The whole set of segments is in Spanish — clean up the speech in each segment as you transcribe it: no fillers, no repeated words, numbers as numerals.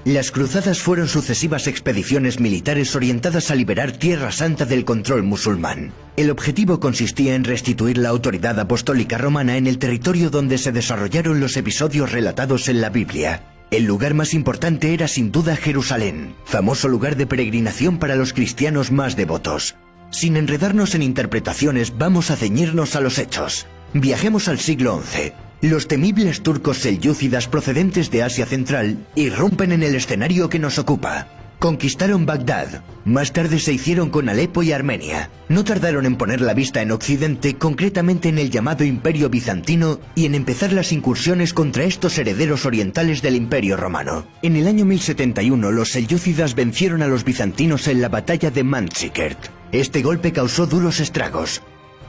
Las cruzadas fueron sucesivas expediciones militares orientadas a liberar Tierra Santa del control musulmán. El objetivo consistía en restituir la autoridad apostólica romana en el territorio donde se desarrollaron los episodios relatados en la Biblia. El lugar más importante era sin duda Jerusalén, famoso lugar de peregrinación para los cristianos más devotos. Sin enredarnos en interpretaciones, vamos a ceñirnos a los hechos. Viajemos al siglo XI. Los temibles turcos selyúcidas procedentes de Asia Central irrumpen en el escenario que nos ocupa. Conquistaron Bagdad. Más tarde se hicieron con Alepo y Armenia. No tardaron en poner la vista en Occidente, concretamente en el llamado Imperio Bizantino, y en empezar las incursiones contra estos herederos orientales del Imperio Romano. En el año 1071 los selyúcidas vencieron a los bizantinos en la batalla de Manzikert. Este golpe causó duros estragos.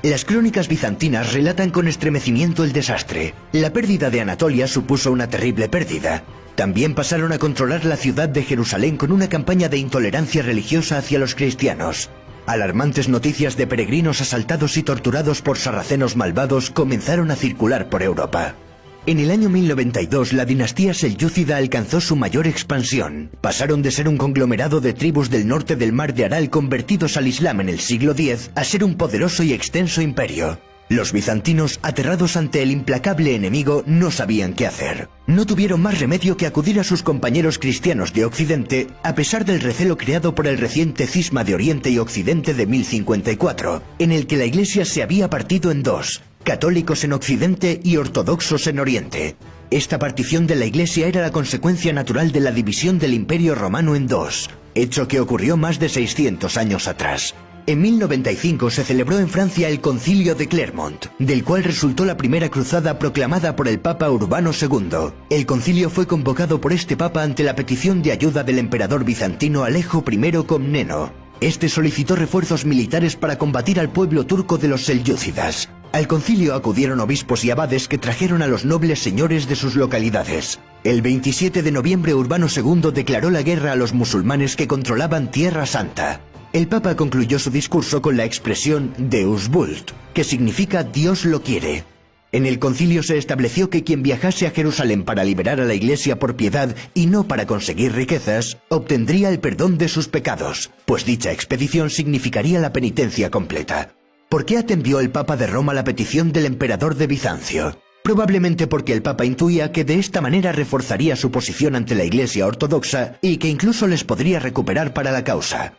Las crónicas bizantinas relatan con estremecimiento el desastre. La pérdida de Anatolia supuso una terrible pérdida. También pasaron a controlar la ciudad de Jerusalén con una campaña de intolerancia religiosa hacia los cristianos. Alarmantes noticias de peregrinos asaltados y torturados por sarracenos malvados comenzaron a circular por Europa. En el año 1092 la dinastía selyúcida alcanzó su mayor expansión. Pasaron de ser un conglomerado de tribus del norte del mar de Aral convertidos al Islam en el siglo X a ser un poderoso y extenso imperio. Los bizantinos, aterrados ante el implacable enemigo, no sabían qué hacer. No tuvieron más remedio que acudir a sus compañeros cristianos de Occidente, a pesar del recelo creado por el reciente cisma de Oriente y Occidente de 1054, en el que la Iglesia se había partido en dos: católicos en Occidente y ortodoxos en Oriente. Esta partición de la Iglesia era la consecuencia natural de la división del Imperio Romano en dos, hecho que ocurrió más de 600 años atrás. En 1095 se celebró en Francia el Concilio de Clermont, del cual resultó la primera cruzada proclamada por el Papa Urbano II. El concilio fue convocado por este papa ante la petición de ayuda del emperador bizantino Alejo I Comneno. Este solicitó refuerzos militares para combatir al pueblo turco de los selyúcidas. Al concilio acudieron obispos y abades que trajeron a los nobles señores de sus localidades. El 27 de noviembre Urbano II declaró la guerra a los musulmanes que controlaban Tierra Santa. El Papa concluyó su discurso con la expresión Deus vult, que significa Dios lo quiere. En el concilio se estableció que quien viajase a Jerusalén para liberar a la Iglesia por piedad y no para conseguir riquezas, obtendría el perdón de sus pecados, pues dicha expedición significaría la penitencia completa. ¿Por qué atendió el Papa de Roma la petición del emperador de Bizancio? Probablemente porque el Papa intuía que de esta manera reforzaría su posición ante la Iglesia ortodoxa y que incluso les podría recuperar para la causa.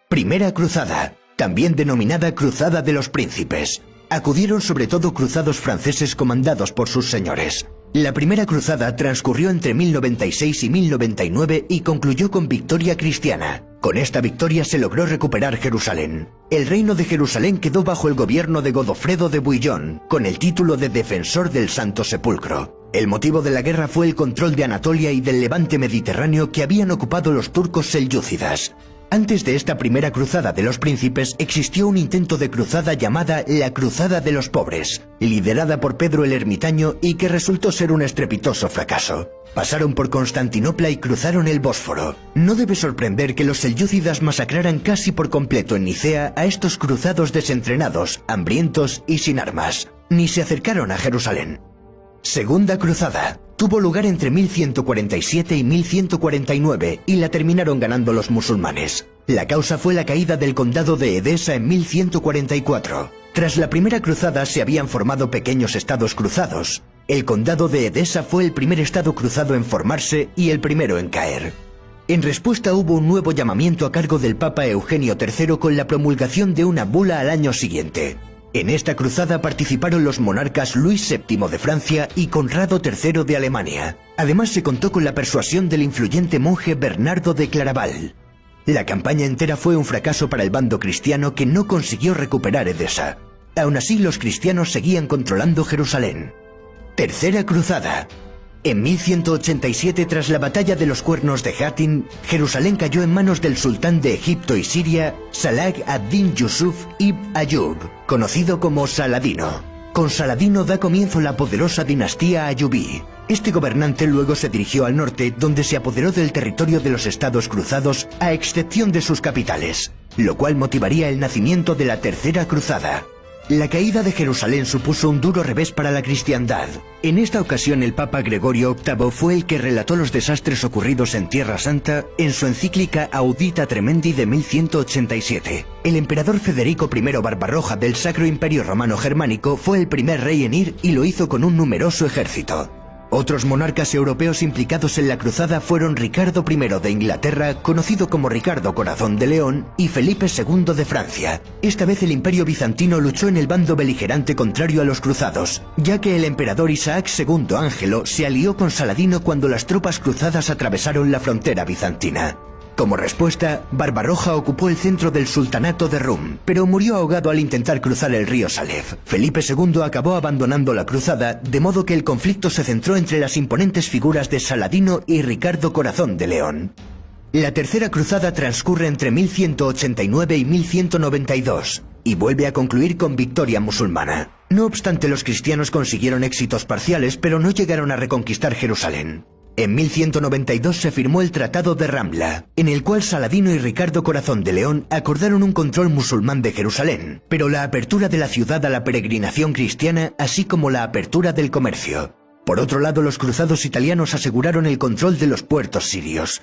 Primera Cruzada, también denominada Cruzada de los Príncipes. Acudieron sobre todo cruzados franceses comandados por sus señores. La primera cruzada transcurrió entre 1096 y 1099 y concluyó con victoria cristiana. Con esta victoria se logró recuperar Jerusalén. El reino de Jerusalén quedó bajo el gobierno de Godofredo de Bouillon, con el título de Defensor del Santo Sepulcro. El motivo de la guerra fue el control de Anatolia y del levante mediterráneo que habían ocupado los turcos selyúcidas. Antes de esta primera cruzada de los príncipes existió un intento de cruzada llamada la Cruzada de los Pobres, liderada por Pedro el Ermitaño y que resultó ser un estrepitoso fracaso. Pasaron por Constantinopla y cruzaron el Bósforo. No debe sorprender que los selyúcidas masacraran casi por completo en Nicea a estos cruzados desentrenados, hambrientos y sin armas. Ni se acercaron a Jerusalén. Segunda Cruzada. Tuvo lugar entre 1147 y 1149 y la terminaron ganando los musulmanes. La causa fue la caída del condado de Edesa en 1144. Tras la primera cruzada se habían formado pequeños estados cruzados. El condado de Edesa fue el primer estado cruzado en formarse y el primero en caer. En respuesta hubo un nuevo llamamiento a cargo del Papa Eugenio III con la promulgación de una bula al año siguiente. En esta cruzada participaron los monarcas Luis VII de Francia y Conrado III de Alemania. Además se contó con la persuasión del influyente monje Bernardo de Claraval. La campaña entera fue un fracaso para el bando cristiano que no consiguió recuperar Edesa. Aún así los cristianos seguían controlando Jerusalén. Tercera Cruzada. En 1187, tras la batalla de los Cuernos de Hattin, Jerusalén cayó en manos del sultán de Egipto y Siria, Salah ad-Din Yusuf ibn Ayyub, conocido como Saladino. Con Saladino da comienzo la poderosa dinastía ayubí. Este gobernante luego se dirigió al norte, donde se apoderó del territorio de los estados cruzados, a excepción de sus capitales, lo cual motivaría el nacimiento de la Tercera Cruzada. La caída de Jerusalén supuso un duro revés para la cristiandad. En esta ocasión el Papa Gregorio VIII fue el que relató los desastres ocurridos en Tierra Santa en su encíclica Audita Tremendi de 1187. El emperador Federico I Barbarroja del Sacro Imperio Romano Germánico fue el primer rey en ir y lo hizo con un numeroso ejército. Otros monarcas europeos implicados en la cruzada fueron Ricardo I de Inglaterra, conocido como Ricardo Corazón de León, y Felipe II de Francia. Esta vez el Imperio Bizantino luchó en el bando beligerante contrario a los cruzados, ya que el emperador Isaac II Ángelo se alió con Saladino cuando las tropas cruzadas atravesaron la frontera bizantina. Como respuesta, Barbarroja ocupó el centro del sultanato de Rum, pero murió ahogado al intentar cruzar el río Salef. Felipe II acabó abandonando la cruzada, de modo que el conflicto se centró entre las imponentes figuras de Saladino y Ricardo Corazón de León. La tercera cruzada transcurre entre 1189 y 1192, y vuelve a concluir con victoria musulmana. No obstante, los cristianos consiguieron éxitos parciales, pero no llegaron a reconquistar Jerusalén. En 1192 se firmó el Tratado de Rambla, en el cual Saladino y Ricardo Corazón de León acordaron un control musulmán de Jerusalén, pero la apertura de la ciudad a la peregrinación cristiana, así como la apertura del comercio. Por otro lado, los cruzados italianos aseguraron el control de los puertos sirios.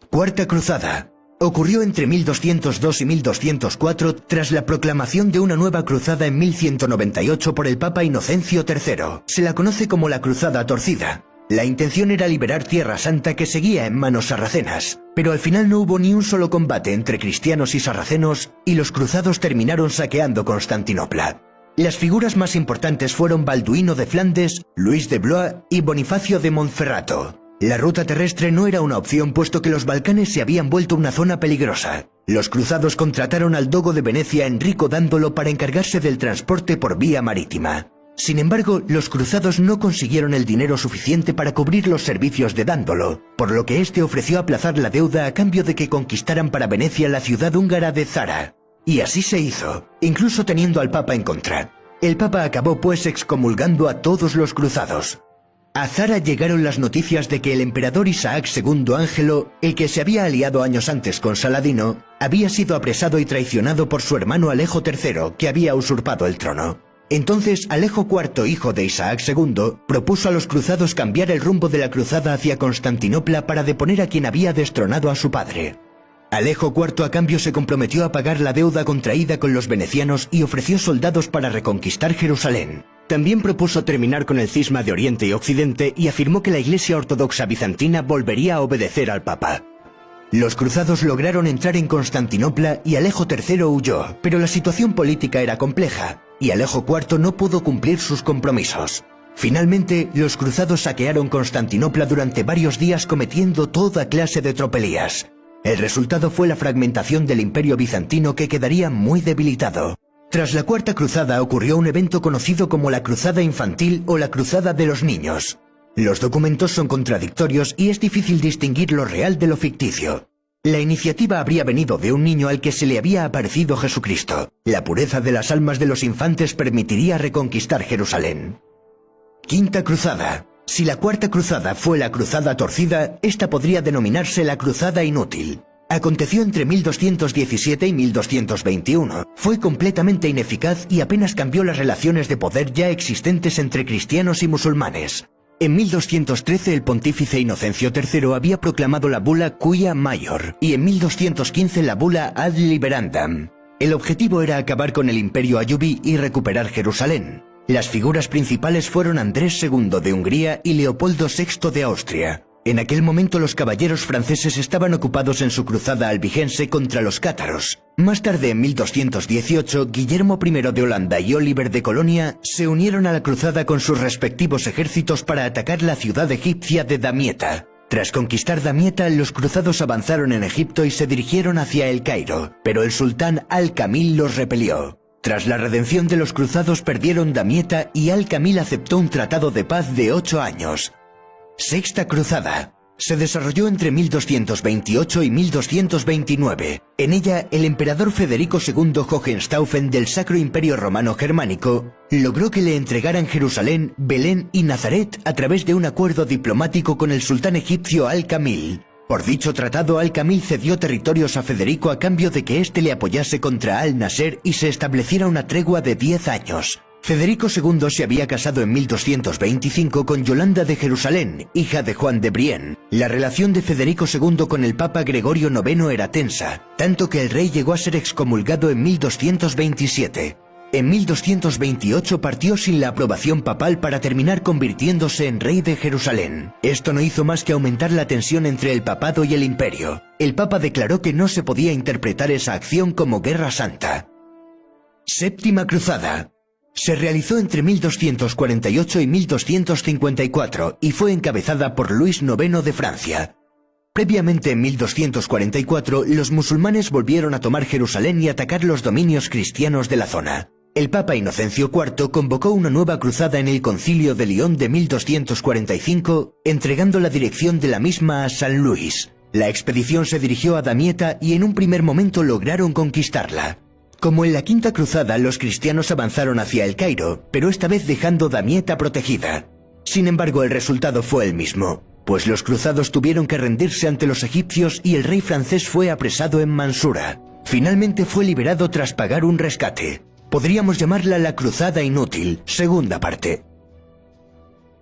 Cuarta Cruzada. Ocurrió entre 1202 y 1204 tras la proclamación de una nueva cruzada en 1198 por el Papa Inocencio III. Se la conoce como la Cruzada Torcida. La intención era liberar Tierra Santa, que seguía en manos sarracenas, pero al final no hubo ni un solo combate entre cristianos y sarracenos y los cruzados terminaron saqueando Constantinopla. Las figuras más importantes fueron Balduino de Flandes, Luis de Blois y Bonifacio de Montferrato. La ruta terrestre no era una opción puesto que los Balcanes se habían vuelto una zona peligrosa. Los cruzados contrataron al dogo de Venecia Enrico Dandolo para encargarse del transporte por vía marítima. Sin embargo, los cruzados no consiguieron el dinero suficiente para cubrir los servicios de Dandolo, por lo que éste ofreció aplazar la deuda a cambio de que conquistaran para Venecia la ciudad húngara de Zara. Y así se hizo, incluso teniendo al Papa en contra. El Papa acabó pues excomulgando a todos los cruzados. A Zara llegaron las noticias de que el emperador Isaac II Ángelo, el que se había aliado años antes con Saladino, había sido apresado y traicionado por su hermano Alejo III, que había usurpado el trono. Entonces Alejo IV, hijo de Isaac II, propuso a los cruzados cambiar el rumbo de la cruzada hacia Constantinopla para deponer a quien había destronado a su padre. Alejo IV a cambio se comprometió a pagar la deuda contraída con los venecianos y ofreció soldados para reconquistar Jerusalén. También propuso terminar con el cisma de Oriente y Occidente y afirmó que la Iglesia Ortodoxa bizantina volvería a obedecer al Papa. Los cruzados lograron entrar en Constantinopla y Alejo III huyó, pero la situación política era compleja, y Alejo IV no pudo cumplir sus compromisos. Finalmente, los cruzados saquearon Constantinopla durante varios días cometiendo toda clase de tropelías. El resultado fue la fragmentación del Imperio bizantino, que quedaría muy debilitado. Tras la Cuarta Cruzada ocurrió un evento conocido como la Cruzada Infantil o la Cruzada de los Niños. Los documentos son contradictorios y es difícil distinguir lo real de lo ficticio. La iniciativa habría venido de un niño al que se le había aparecido Jesucristo. La pureza de las almas de los infantes permitiría reconquistar Jerusalén. Quinta Cruzada. Si la Cuarta Cruzada fue la Cruzada Torcida, esta podría denominarse la Cruzada Inútil. Aconteció entre 1217 y 1221. Fue completamente ineficaz y apenas cambió las relaciones de poder ya existentes entre cristianos y musulmanes. En 1213 el pontífice Inocencio III había proclamado la bula Quia Maior y en 1215 la bula Ad Liberandam. El objetivo era acabar con el imperio ayubí y recuperar Jerusalén. Las figuras principales fueron Andrés II de Hungría y Leopoldo VI de Austria. En aquel momento los caballeros franceses estaban ocupados en su cruzada albigense contra los cátaros. Más tarde, en 1218, Guillermo I de Holanda y Oliver de Colonia se unieron a la cruzada con sus respectivos ejércitos para atacar la ciudad egipcia de Damieta. Tras conquistar Damieta, los cruzados avanzaron en Egipto y se dirigieron hacia El Cairo, pero el sultán Al-Kamil los repelió. Tras la redención de los cruzados perdieron Damieta y Al-Kamil aceptó un tratado de paz de 8 años. Sexta Cruzada. Se desarrolló entre 1228 y 1229. En ella, el emperador Federico II Hohenstaufen del Sacro Imperio Romano Germánico logró que le entregaran Jerusalén, Belén y Nazaret a través de un acuerdo diplomático con el sultán egipcio Al-Kamil. Por dicho tratado, Al-Kamil cedió territorios a Federico a cambio de que éste le apoyase contra Al-Nasser y se estableciera una tregua de 10 años. Federico II se había casado en 1225 con Yolanda de Jerusalén, hija de Juan de Brienne. La relación de Federico II con el Papa Gregorio IX era tensa, tanto que el rey llegó a ser excomulgado en 1227. En 1228 partió sin la aprobación papal para terminar convirtiéndose en rey de Jerusalén. Esto no hizo más que aumentar la tensión entre el papado y el imperio. El papa declaró que no se podía interpretar esa acción como guerra santa. Séptima Cruzada. Se realizó entre 1248 y 1254 y fue encabezada por Luis IX de Francia. Previamente, en 1244, los musulmanes volvieron a tomar Jerusalén y atacar los dominios cristianos de la zona. El Papa Inocencio IV convocó una nueva cruzada en el Concilio de Lyon de 1245, entregando la dirección de la misma a San Luis. La expedición se dirigió a Damieta y en un primer momento lograron conquistarla. Como en la Quinta Cruzada, los cristianos avanzaron hacia el Cairo, pero esta vez dejando Damieta protegida. Sin embargo, el resultado fue el mismo, pues los cruzados tuvieron que rendirse ante los egipcios y el rey francés fue apresado en Mansura. Finalmente fue liberado tras pagar un rescate. Podríamos llamarla la Cruzada Inútil, segunda parte.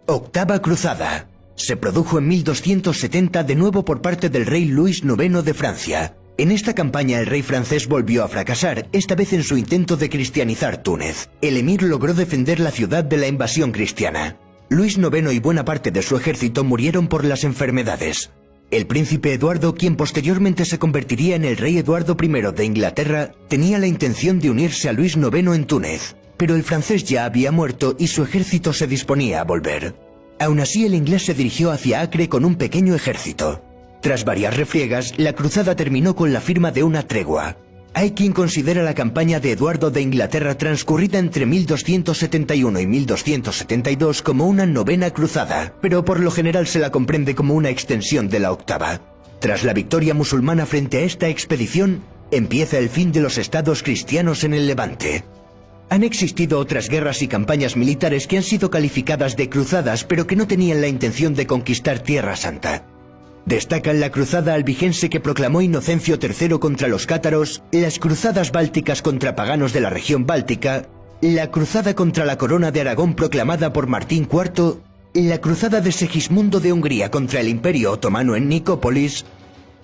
Octava Cruzada. Se produjo en 1270 de nuevo por parte del rey Luis IX de Francia. En esta campaña el rey francés volvió a fracasar, esta vez en su intento de cristianizar Túnez. El emir logró defender la ciudad de la invasión cristiana. Luis IX y buena parte de su ejército murieron por las enfermedades. El príncipe Eduardo, quien posteriormente se convertiría en el rey Eduardo I de Inglaterra, tenía la intención de unirse a Luis IX en Túnez, pero el francés ya había muerto y su ejército se disponía a volver. Aún así, el inglés se dirigió hacia Acre con un pequeño ejército. Tras varias refriegas, la cruzada terminó con la firma de una tregua. Hay quien considera la campaña de Eduardo de Inglaterra transcurrida entre 1271 y 1272 como una novena cruzada, pero por lo general se la comprende como una extensión de la octava. Tras la victoria musulmana frente a esta expedición, empieza el fin de los estados cristianos en el Levante. Han existido otras guerras y campañas militares que han sido calificadas de cruzadas, pero que no tenían la intención de conquistar Tierra Santa. Destacan la cruzada albigense que proclamó Inocencio III contra los cátaros, las cruzadas bálticas contra paganos de la región báltica, la cruzada contra la corona de Aragón proclamada por Martín IV, la cruzada de Segismundo de Hungría contra el Imperio Otomano en Nicópolis,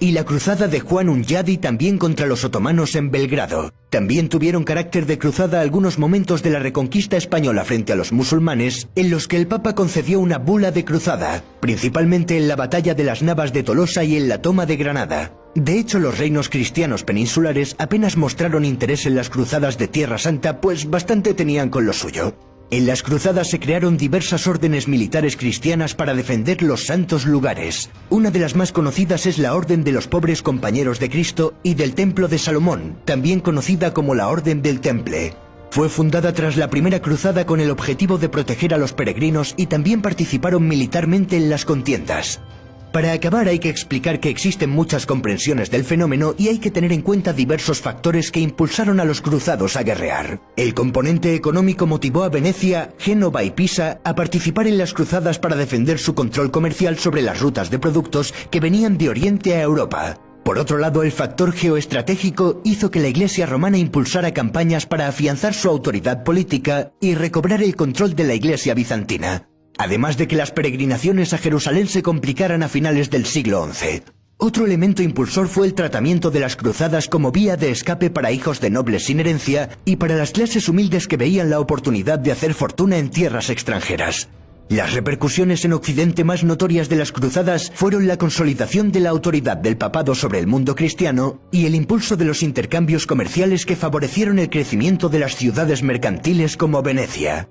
y la cruzada de Juan Hunyadi también contra los otomanos en Belgrado. También tuvieron carácter de cruzada algunos momentos de la reconquista española frente a los musulmanes, en los que el Papa concedió una bula de cruzada, principalmente en la batalla de las Navas de Tolosa y en la toma de Granada. De hecho, los reinos cristianos peninsulares apenas mostraron interés en las cruzadas de Tierra Santa, pues bastante tenían con lo suyo. En las cruzadas se crearon diversas órdenes militares cristianas para defender los santos lugares. Una de las más conocidas es la Orden de los Pobres Compañeros de Cristo y del Templo de Salomón, también conocida como la Orden del Temple. Fue fundada tras la primera cruzada con el objetivo de proteger a los peregrinos y también participaron militarmente en las contiendas. Para acabar, hay que explicar que existen muchas comprensiones del fenómeno y hay que tener en cuenta diversos factores que impulsaron a los cruzados a guerrear. El componente económico motivó a Venecia, Génova y Pisa a participar en las cruzadas para defender su control comercial sobre las rutas de productos que venían de Oriente a Europa. Por otro lado, el factor geoestratégico hizo que la Iglesia romana impulsara campañas para afianzar su autoridad política y recobrar el control de la Iglesia bizantina. Además de que las peregrinaciones a Jerusalén se complicaran a finales del siglo XI. Otro elemento impulsor fue el tratamiento de las cruzadas como vía de escape para hijos de nobles sin herencia y para las clases humildes que veían la oportunidad de hacer fortuna en tierras extranjeras. Las repercusiones en Occidente más notorias de las cruzadas fueron la consolidación de la autoridad del papado sobre el mundo cristiano y el impulso de los intercambios comerciales que favorecieron el crecimiento de las ciudades mercantiles como Venecia.